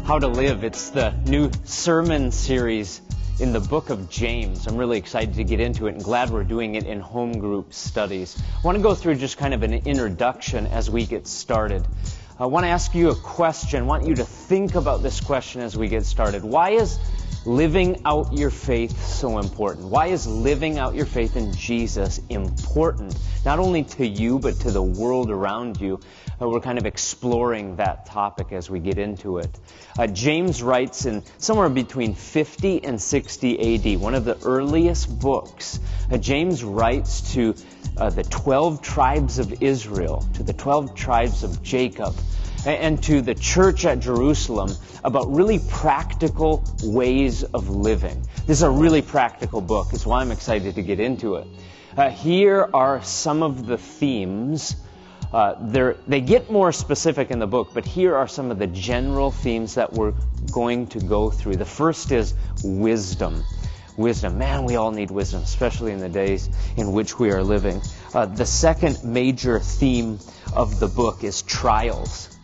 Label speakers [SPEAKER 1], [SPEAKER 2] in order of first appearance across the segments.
[SPEAKER 1] How to Live. It's the new sermon series in the book of James. I'm really excited to get into it and glad we're doing it in home group studies. I want to go through just kind of an introduction as we get started. I want to ask you a question. I want you to think about this question as we get started. Why is living out your faith so important? Why is living out your faith in Jesus important? Not only to you, but to the world around you. We're kind of exploring that topic as we get into it. James writes in somewhere between 50 and 60 AD, one of the earliest books. James writes to the 12 tribes of Israel, to the 12 tribes of Jacob, and to the church at Jerusalem about really practical ways of living. This is a really practical book. It's why I'm excited to get into it. Here are some of the themes. They get more specific in the book, but here are some of the general themes that we're going to go through. The first is wisdom. Wisdom. Man, we all need wisdom, especially in the days in which we are living. The second major theme of the book is trials.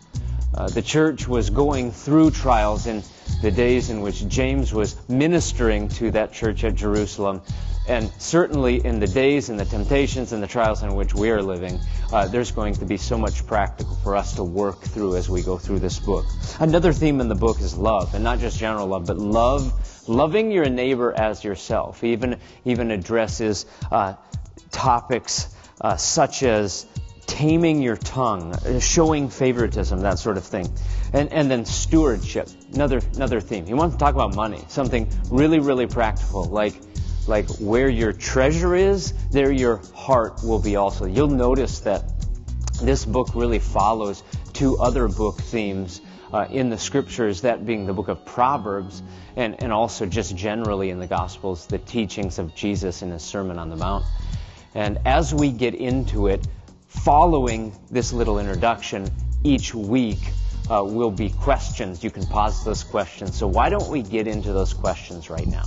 [SPEAKER 1] The church was going through trials in the days in which James was ministering to that church at Jerusalem. And certainly in the days and the temptations and the trials in which we are living, there's going to be so much practical for us to work through as we go through this book. Another theme in the book is love, and not just general love, but loving your neighbor as yourself. Even addresses topics such as taming your tongue, showing favoritism, that sort of thing. And then stewardship, another theme. He wants to talk about money, something really, really practical, like where your treasure is, there your heart will be also. You'll notice that this book really follows two other book themes in the scriptures, that being the book of Proverbs and also just generally in the Gospels, the teachings of Jesus in his Sermon on the Mount. And as we get into it, following this little introduction, each week will be questions. You can pause those questions. So why don't we get into those questions right now?